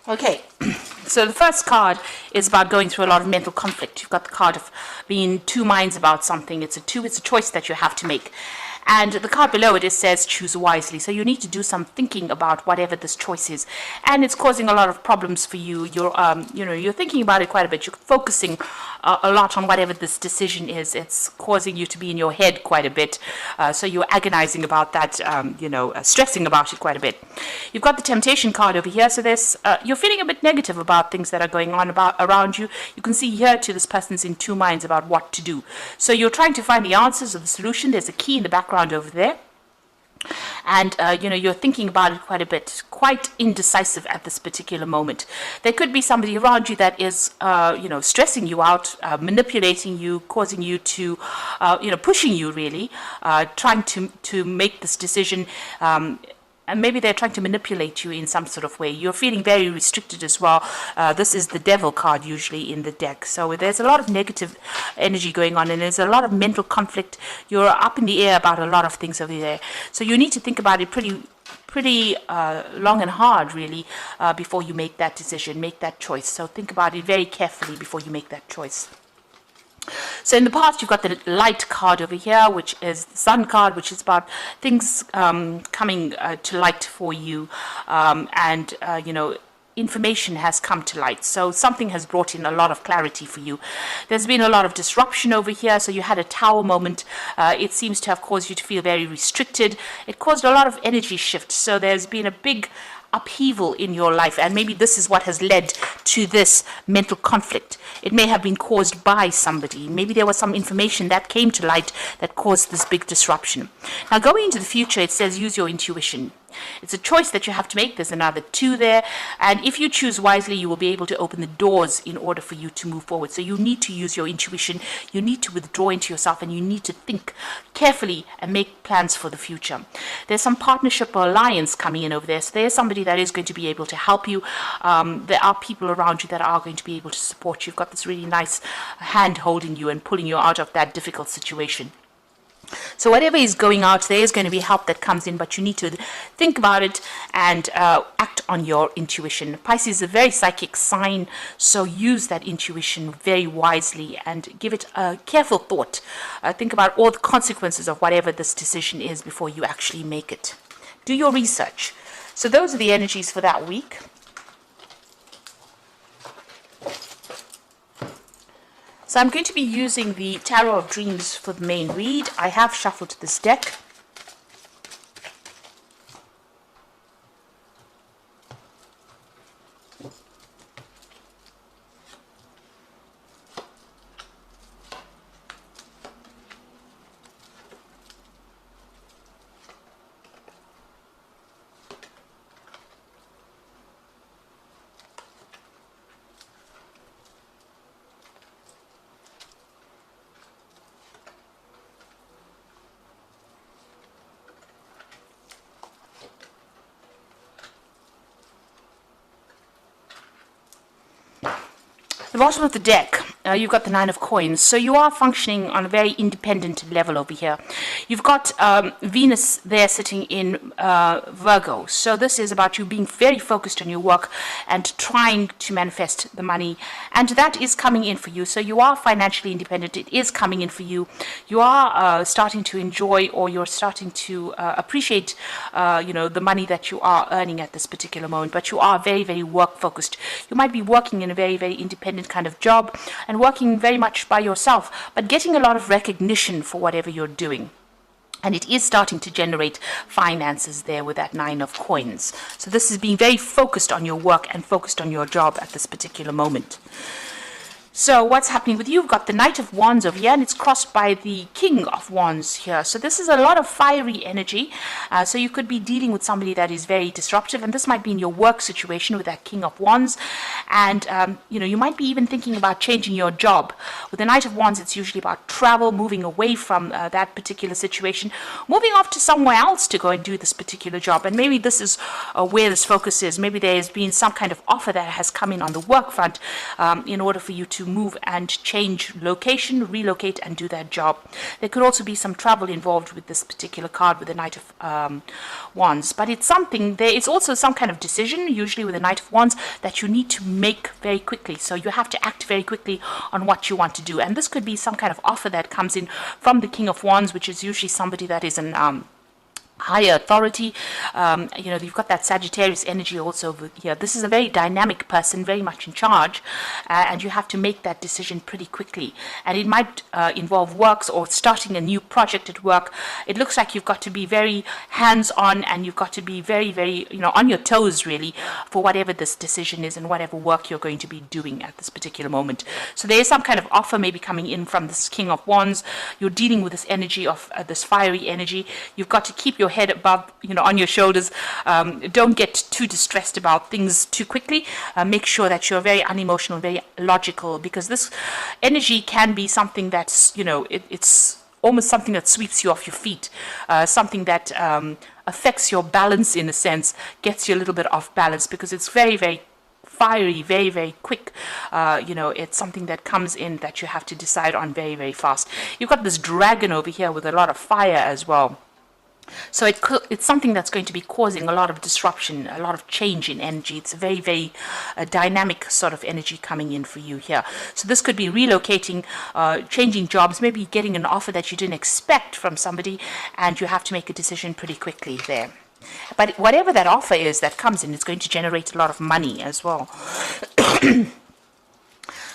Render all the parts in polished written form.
Okay, so the first card is about going through a lot of mental conflict. You've got the card of being in two minds about something. It's a choice that you have to make. And the card below it says choose wisely. So you need to do some thinking about whatever this choice is. And it's causing a lot of problems for you. You're thinking about it quite a bit. You're focusing a lot on whatever this decision is. It's causing you to be in your head quite a bit. So you're agonizing about that, stressing about it quite a bit. You've got the temptation card over here. So you're feeling a bit negative about things that are going on around you. You can see here too, this person's in two minds about what to do. So you're trying to find the answers or the solution. There's a key in the background over there, and you're thinking about it quite a bit, quite indecisive at this particular moment. There could be somebody around you that is stressing you out, manipulating you, causing you to pushing you really, trying to make this decision, and maybe they're trying to manipulate you in some sort of way. You're feeling very restricted as well. This is the devil card usually in the deck. So there's a lot of negative energy going on, and there's a lot of mental conflict. You're up in the air about a lot of things over there. So you need to think about it pretty long and hard, really, before you make that decision, make that choice. So think about it very carefully before you make that choice. So in the past, you've got the light card over here, which is the sun card, which is about things coming to light for you, information has come to light. So something has brought in a lot of clarity for you. There's been a lot of disruption over here. So you had a tower moment. It seems to have caused you to feel very restricted. It caused a lot of energy shift. So there's been a big upheaval in your life, and maybe this is what has led to this mental conflict. It may have been caused by somebody. Maybe there was some information that came to light that caused this big disruption. Now, going into the future, it says use your intuition. It's a choice that you have to make. There's another 2 there, and if you choose wisely, you will be able to open the doors in order for you to move forward. So you need to use your intuition. You need to withdraw into yourself, and you need to think carefully and make plans for the future. There's some partnership or alliance coming in over there. So there's somebody that is going to be able to help you. There are people around you that are going to be able to support you. You've got this really nice hand holding you and pulling you out of that difficult situation. So whatever is going out, there is going to be help that comes in, but you need to think about it and act on your intuition. Pisces is a very psychic sign, so use that intuition very wisely and give it a careful thought. Think about all the consequences of whatever this decision is before you actually make it. Do your research. So those are the energies for that week. So I'm going to be using the Tarot of Dreams for the main read. I have shuffled this deck. The bottom of the deck, you've got the 9 of coins. So you are functioning on a very independent level over here. You've got Venus there sitting in Virgo. So this is about you being very focused on your work and trying to manifest the money. And that is coming in for you. So you are financially independent. It is coming in for you. You are starting to enjoy, or you're starting to appreciate, the money that you are earning at this particular moment. But you are very, very work focused. You might be working in a very, very independent kind of job and working very much by yourself, but getting a lot of recognition for whatever you're doing. And it is starting to generate finances there with that 9 of coins. So this is being very focused on your work and focused on your job at this particular moment. So what's happening with you? You've got the Knight of Wands over here, and it's crossed by the King of Wands here. So this is a lot of fiery energy. So you could be dealing with somebody that is very disruptive, and this might be in your work situation with that King of Wands. And, you might be even thinking about changing your job. With the Knight of Wands, it's usually about travel, moving away from that particular situation, moving off to somewhere else to go and do this particular job. And maybe this is where this focus is. Maybe there's been some kind of offer that has come in on the work front in order for you to move and change location, relocate, and do that job. There could also be some travel involved with this particular card with the Knight of Wands. But it's something, there is also some kind of decision, usually with the Knight of Wands, that you need to make very quickly. So you have to act very quickly on what you want to do. And this could be some kind of offer that comes in from the King of Wands, which is usually somebody that is an higher authority. You've got that Sagittarius energy also over here. This is a very dynamic person, very much in charge, and you have to make that decision pretty quickly. And it might involve works or starting a new project at work. It looks like you've got to be very hands-on, and you've got to be very, very, on your toes, really, for whatever this decision is and whatever work you're going to be doing at this particular moment. So there is some kind of offer maybe coming in from this King of Wands. You're dealing with this energy of this fiery energy. You've got to keep your head above, on your shoulders. Don't get too distressed about things too quickly. Make sure that you're very unemotional, very logical, because this energy can be something that's, it's almost something that sweeps you off your feet, something that affects your balance in a sense, gets you a little bit off balance, because it's very, very fiery, very, very quick. It's something that comes in that you have to decide on very, very fast. You've got this dragon over here with a lot of fire as well. So it's something that's going to be causing a lot of disruption, a lot of change in energy. It's a very, very dynamic sort of energy coming in for you here. So this could be relocating, changing jobs, maybe getting an offer that you didn't expect from somebody, and you have to make a decision pretty quickly there. But whatever that offer is that comes in, it's going to generate a lot of money as well.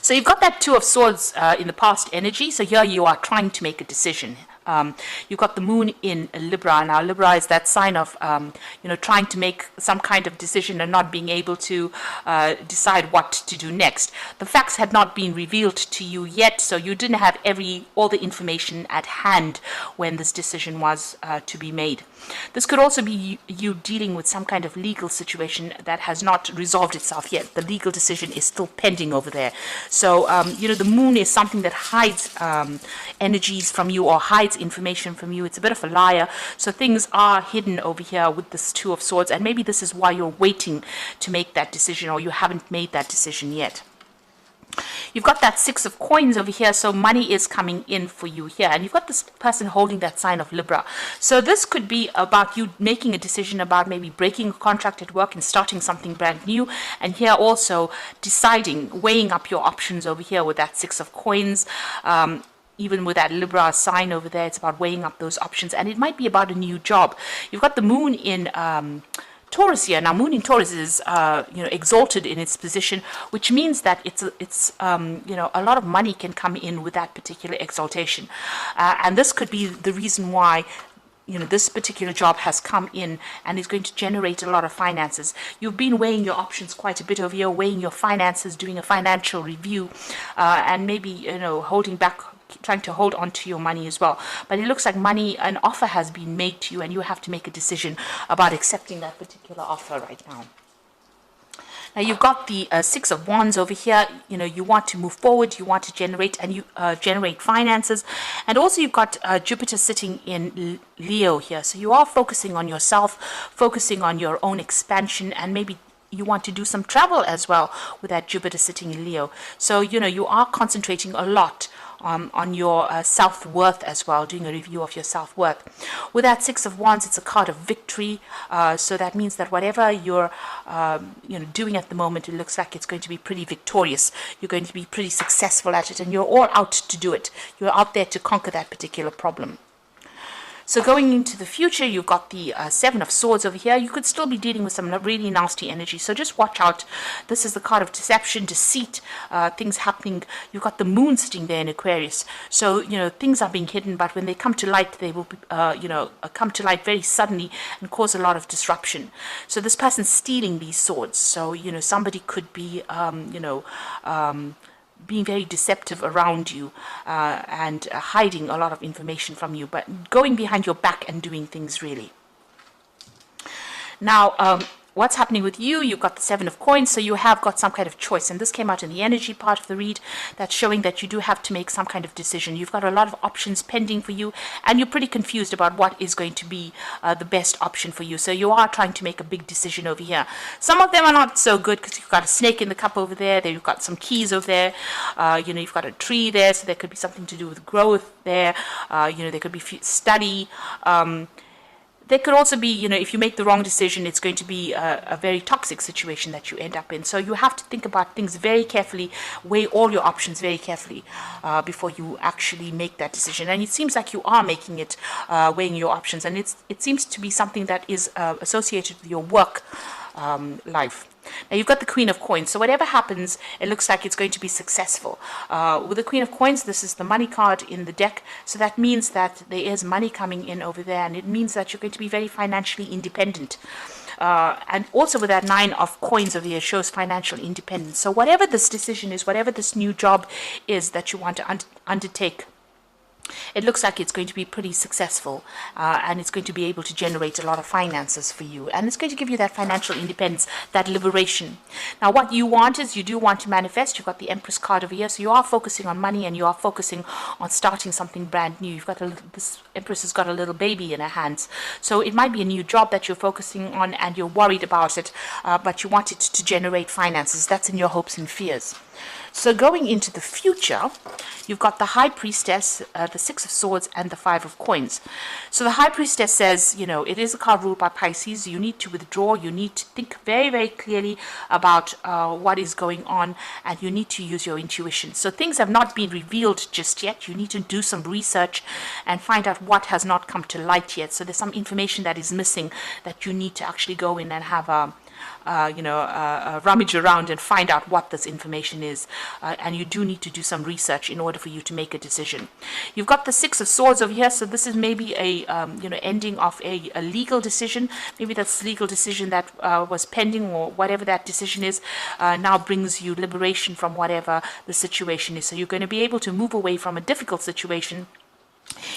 So you've got that Two of Swords in the past energy. So here you are trying to make a decision. You've got the moon in Libra. Now Libra is that sign of trying to make some kind of decision and not being able to decide what to do next. The facts had not been revealed to you yet, so you didn't have all the information at hand when this decision was to be made. This could also be you dealing with some kind of legal situation that has not resolved itself yet. The legal decision is still pending over there. So the moon is something that hides energies from you or hides information from you. It's a bit of a liar. So things are hidden over here with this Two of Swords, and maybe this is why you're waiting to make that decision, or you haven't made that decision yet. You've got that Six of Coins over here, so money is coming in for you here. And you've got this person holding that sign of Libra. So this could be about you making a decision about maybe breaking a contract at work and starting something brand new. And here also deciding, weighing up your options over here with that Six of Coins. Even with that Libra sign over there, it's about weighing up those options. And it might be about a new job. You've got the moon in Taurus here. Now, moon in Taurus is, exalted in its position, which means that it's a lot of money can come in with that particular exaltation. And this could be the reason why this particular job has come in and is going to generate a lot of finances. You've been weighing your options quite a bit over here, weighing your finances, doing a financial review, and maybe, holding back, trying to hold on to your money as well. But it looks like an offer has been made to you, and you have to make a decision about accepting that particular offer right now. Now you've got the Six of Wands over here. You want to move forward, you want to generate, and you generate finances. And also you've got Jupiter sitting in Leo here. So you are focusing on yourself, focusing on your own expansion, and maybe you want to do some travel as well with that Jupiter sitting in Leo. So, you are concentrating a lot on your self-worth as well, doing a review of your self-worth. With that Six of Wands, it's a card of victory. So that means that whatever you're doing at the moment, it looks like it's going to be pretty victorious. You're going to be pretty successful at it, and you're all out to do it. You're out there to conquer that particular problem. So going into the future, you've got the Seven of Swords over here. You could still be dealing with some really nasty energy. So just watch out. This is the card of deception, deceit, things happening. You've got the moon sitting there in Aquarius. So, things are being hidden, but when they come to light, they will, come to light very suddenly and cause a lot of disruption. So this person's stealing these swords. So, somebody could be, being very deceptive around you and hiding a lot of information from you, but going behind your back and doing things really. Now, what's happening with you? You've got the Seven of Coins, so you have got some kind of choice. And this came out in the energy part of the read. That's showing that you do have to make some kind of decision. You've got a lot of options pending for you, and you're pretty confused about what is going to be the best option for you. So you are trying to make a big decision over here. Some of them are not so good because you've got a snake in the cup over there. Then you've got some keys over there. You've got a tree there, so there could be something to do with growth there. There could be study. There could also be, if you make the wrong decision, it's going to be a very toxic situation that you end up in. So you have to think about things very carefully, weigh all your options very carefully before you actually make that decision. And it seems like you are making it, weighing your options. And it seems to be something that is associated with your work life. Now you've got the Queen of Coins, so whatever happens, it looks like it's going to be successful. With the Queen of Coins, this is the money card in the deck, so that means that there is money coming in over there, and it means that you're going to be very financially independent. And also with that Nine of Coins over here shows financial independence. So whatever this decision is, whatever this new job is that you want to undertake, it looks like it's going to be pretty successful, and it's going to be able to generate a lot of finances for you, and it's going to give you that financial independence, that liberation. Now what you want is, you do want to manifest. You've got the Empress card over here, so you are focusing on money, and you are focusing on starting something brand new. You've got this Empress has got a little baby in her hands, so it might be a new job that you're focusing on, and you're worried about it, but you want it to generate finances. That's in your hopes and fears. So going into the future, you've got the High Priestess, the Six of Swords, and the Five of Coins. So the High Priestess says, it is a card ruled by Pisces. You need to withdraw. You need to think very, very clearly about what is going on, and you need to use your intuition. So things have not been revealed just yet. You need to do some research and find out what has not come to light yet. So there's some information that is missing that you need to actually go in and have a rummage around and find out what this information is, and you do need to do some research in order for you to make a decision. You've got the Six of Swords over here, so this is maybe a ending of a legal decision. Maybe that's legal decision that was pending, or whatever that decision is, now brings you liberation from whatever the situation is. So you're going to be able to move away from a difficult situation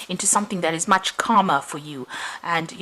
into something that is much calmer for you, and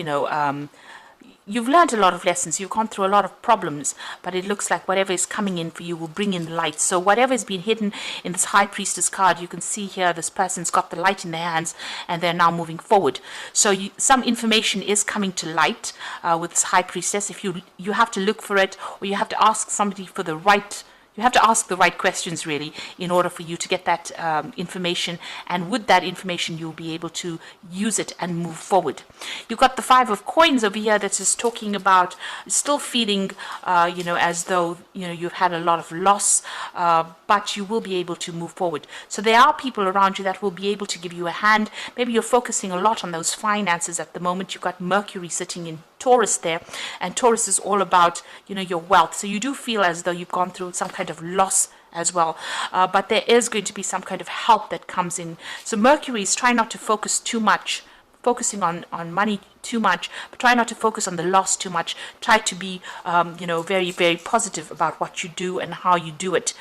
you've learned a lot of lessons. You've gone through a lot of problems, but it looks like whatever is coming in for you will bring in light. So whatever has been hidden in this High Priestess card, you can see here this person's got the light in their hands, and they're now moving forward. So some information is coming to light with this High Priestess. If you have to look for it, or you have to ask somebody for the right. You have to ask the right questions, really, in order for you to get that information. And with that information, you'll be able to use it and move forward. You've got the Five of Coins over here that is talking about still feeling, as though, you've had a lot of loss, but you will be able to move forward. So there are people around you that will be able to give you a hand. Maybe you're focusing a lot on those finances at the moment. You've got Mercury sitting in Taurus there, and Taurus is all about your wealth. So you do feel as though you've gone through some kind of loss as well, but there is going to be some kind of help that comes in. So Mercury is trying not to focus too much, focusing on money too much, but try not to focus on the loss too much. Try to be very, very positive about what you do and how you do it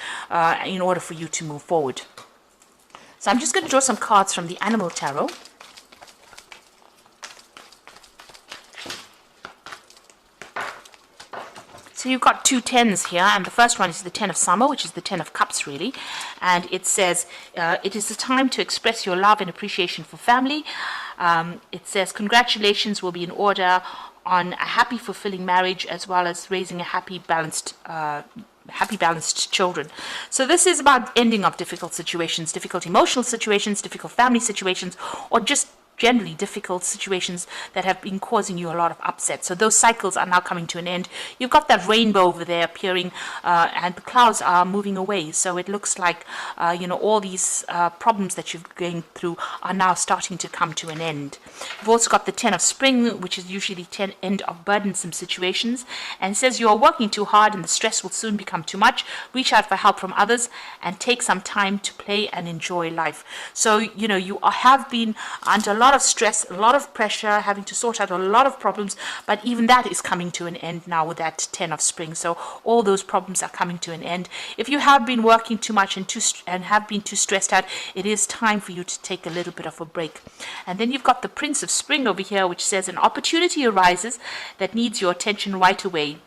in order for you to move forward. So I'm just going to draw some cards from the Animal Tarot. So you've got two tens here, and the first one is the Ten of Summer, which is the Ten of Cups, really. And it says, it is the time to express your love and appreciation for family. It says, congratulations will be in order on a happy, fulfilling marriage, as well as raising a happy, balanced children. So this is about ending of difficult situations, difficult emotional situations, difficult family situations, or just generally difficult situations that have been causing you a lot of upset. So those cycles are now coming to an end. You've got that rainbow over there appearing, and the clouds are moving away. So it looks like, all these problems that you're going through are now starting to come to an end. You've also got the Ten of Spring, which is usually the end of burdensome situations, and says you are working too hard and the stress will soon become too much. Reach out for help from others and take some time to play and enjoy life. So, you have been under a lot of stress, a lot of pressure, having to sort out a lot of problems, but even that is coming to an end now with that Ten of Spring. So all those problems are coming to an end. If you have been working too much and have been too stressed out, it is time for you to take a little bit of a break. And then you've got the Prince of Spring over here, which says an opportunity arises that needs your attention right away.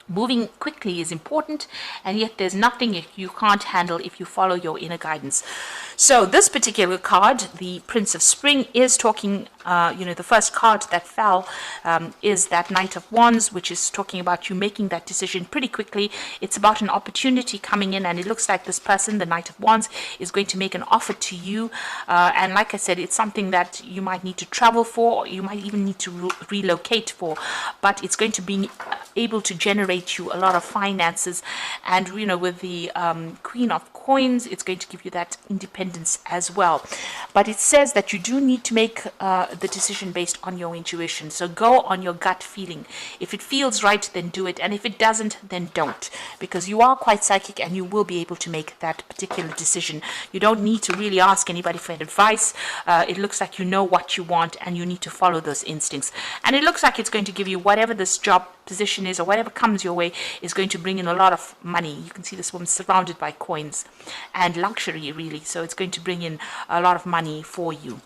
Moving quickly is important, and yet there's nothing you can't handle if you follow your inner guidance. So this particular card, the Prince of Spring, is talking, the first card that fell is that Knight of Wands, which is talking about you making that decision pretty quickly. It's about an opportunity coming in, and it looks like this person, the Knight of Wands, is going to make an offer to you. And like I said, it's something that you might need to travel for, or you might even need to relocate for, but it's going to be able to generate you a lot of finances. And with the Queen of Coins, it's going to give you that independence as well. But it says that you do need to make the decision based on your intuition. So go on your gut feeling. If it feels right, then do it, and if it doesn't, then don't, because you are quite psychic and you will be able to make that particular decision. You don't need to really ask anybody for advice. It looks like you know what you want, and you need to follow those instincts. And it looks like it's going to give you whatever this job position is, or whatever comes your way, is going to bring in a lot of money. You can see this woman surrounded by coins and luxury, really. So it's going to bring in a lot of money for you.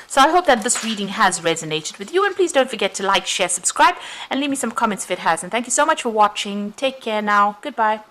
So I hope that this reading has resonated with you, and please don't forget to like, share, subscribe, and leave me some comments if it has. And thank you so much for watching. Take care now. Goodbye.